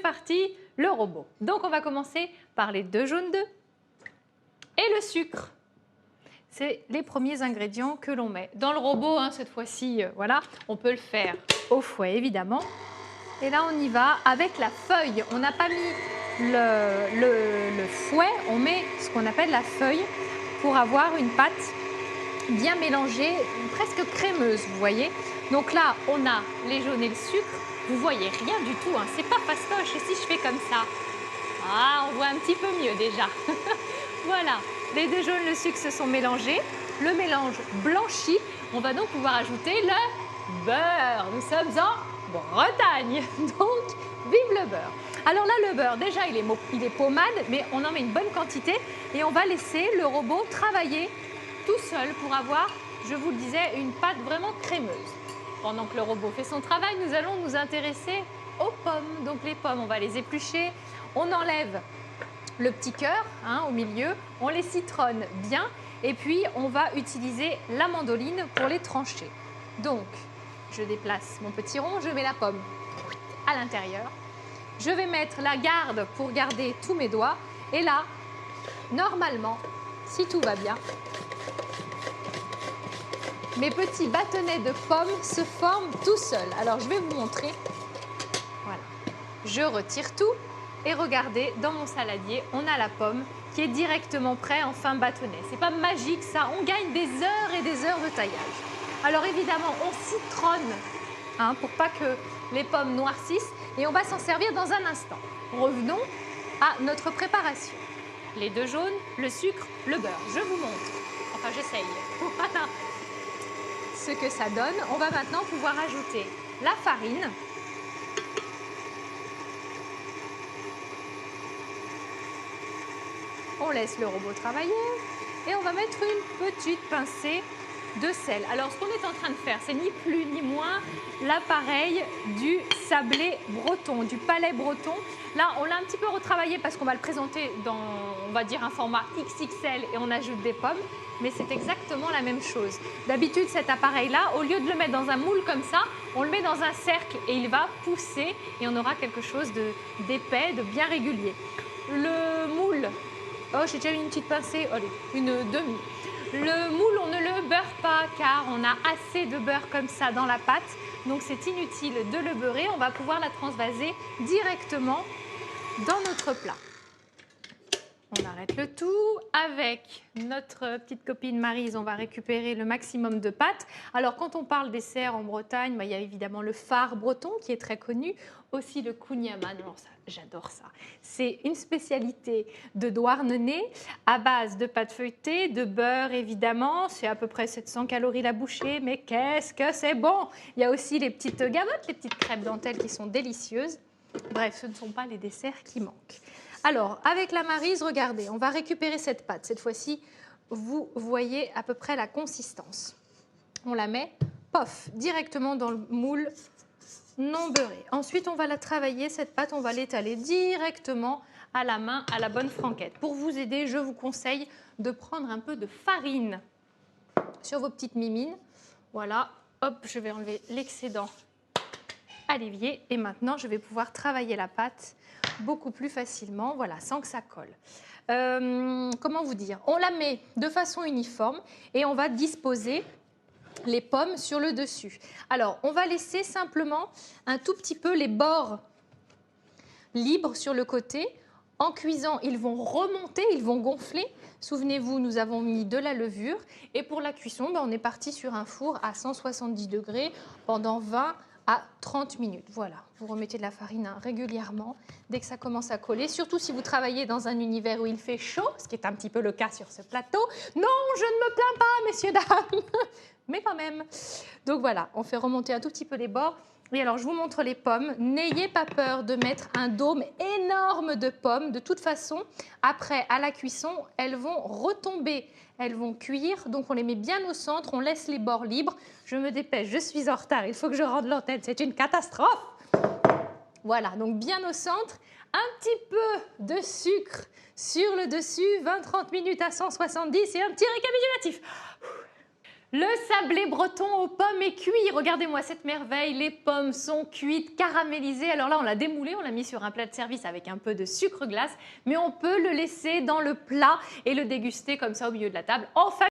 parti, le robot. Donc on va commencer par les 2 jaunes d'œufs et le sucre. C'est les premiers ingrédients que l'on met. Dans le robot, hein, cette fois-ci, voilà, on peut le faire au fouet évidemment. Et là, on y va avec la feuille. On n'a pas mis le fouet, on met ce qu'on appelle la feuille pour avoir une pâte bien mélangée, presque crémeuse, vous voyez. Donc là, on a les jaunes et le sucre. Vous voyez rien du tout, hein. C'est pas fastoche. Et si je fais comme ça, ah, on voit un petit peu mieux déjà. Voilà, les 2 jaunes, le sucre se sont mélangés. Le mélange blanchi. On va donc pouvoir ajouter le beurre. Nous sommes en Bretagne, donc vive le beurre. Alors là, le beurre, déjà, il est pommade, mais on en met une bonne quantité et on va laisser le robot travailler tout seul pour avoir, je vous le disais, une pâte vraiment crémeuse. Pendant que le robot fait son travail, nous allons nous intéresser aux pommes. Donc les pommes, on va les éplucher, on enlève le petit cœur hein, au milieu, on les citronne bien et puis on va utiliser la mandoline pour les trancher. Donc, je déplace mon petit rond, je mets la pomme à l'intérieur. Je vais mettre la garde pour garder tous mes doigts. Et là, normalement, si tout va bien, mes petits bâtonnets de pommes se forment tout seuls. Alors, je vais vous montrer. Voilà. Je retire tout et regardez, dans mon saladier, on a la pomme qui est directement prête en fin bâtonnet. C'est pas magique ça, on gagne des heures et des heures de taillage. Alors évidemment, on citronne hein, pour pas que les pommes noircissent et on va s'en servir dans un instant. Revenons à notre préparation. Les 2 jaunes, le sucre, le beurre. Je vous montre. Enfin, j'essaye. Voilà ce que ça donne. On va maintenant pouvoir ajouter la farine. On laisse le robot travailler et on va mettre une petite pincée de sel. Alors, ce qu'on est en train de faire, c'est ni plus ni moins l'appareil du sablé breton, du palais breton. Là, on l'a un petit peu retravaillé parce qu'on va le présenter dans, on va dire, un format XXL et on ajoute des pommes. Mais c'est exactement la même chose. D'habitude, cet appareil-là, au lieu de le mettre dans un moule comme ça, on le met dans un cercle et il va pousser et on aura quelque chose d'épais, de bien régulier. Le moule, oh, j'ai déjà eu une petite pincée, allez, une demi. Le moule, on ne le beurre pas car on a assez de beurre comme ça dans la pâte. Donc, c'est inutile de le beurrer. On va pouvoir la transvaser directement dans notre plat. On arrête le tout. Avec notre petite copine Maryse, on va récupérer le maximum de pâtes. Alors, quand on parle dessert en Bretagne, il y a évidemment le phare breton qui est très connu. Aussi le kouign-amann. Alors ça, j'adore ça. C'est une spécialité de Douarnenez à base de pâte feuilletée, de beurre évidemment. C'est à peu près 700 calories la bouchée, mais qu'est-ce que c'est bon! Il y a aussi les petites gavottes, les petites crêpes dentelles qui sont délicieuses. Bref, ce ne sont pas les desserts qui manquent. Alors, avec la Maryse, regardez, on va récupérer cette pâte. Cette fois-ci, vous voyez à peu près la consistance. On la met, pof, directement dans le moule non beurré. Ensuite, on va la travailler, cette pâte, on va l'étaler directement à la main, à la bonne franquette. Pour vous aider, je vous conseille de prendre un peu de farine sur vos petites mimines. Voilà, hop, je vais enlever l'excédent à l'évier. Et maintenant, je vais pouvoir travailler la pâte beaucoup plus facilement, voilà, sans que ça colle. Comment vous dire? On la met de façon uniforme et on va disposer les pommes sur le dessus. Alors, on va laisser simplement un tout petit peu les bords libres sur le côté. En cuisant, ils vont remonter, ils vont gonfler. Souvenez-vous, nous avons mis de la levure. Et pour la cuisson, on est parti sur un four à 170 degrés pendant 20 à 30 minutes. Voilà, vous remettez de la farine régulièrement dès que ça commence à coller, surtout si vous travaillez dans un univers où il fait chaud, ce qui est un petit peu le cas sur ce plateau. Non, je ne me plains pas, messieurs, dames, mais quand même. Donc voilà, on fait remonter un tout petit peu les bords. Et alors, je vous montre les pommes. N'ayez pas peur de mettre un dôme énorme de pommes. De toute façon, après, à la cuisson, elles vont retomber, elles vont cuire. Donc, on les met bien au centre, on laisse les bords libres. Je me dépêche, je suis en retard, il faut que je rende l'antenne, c'est une catastrophe. Voilà, donc bien au centre, un petit peu de sucre sur le dessus, 20-30 minutes à 170 et un petit récapitulatif. Le sablé breton aux pommes est cuit. Regardez-moi cette merveille, les pommes sont cuites, caramélisées. Alors là, on l'a démoulé, on l'a mis sur un plat de service avec un peu de sucre glace, mais on peut le laisser dans le plat et le déguster comme ça au milieu de la table en famille.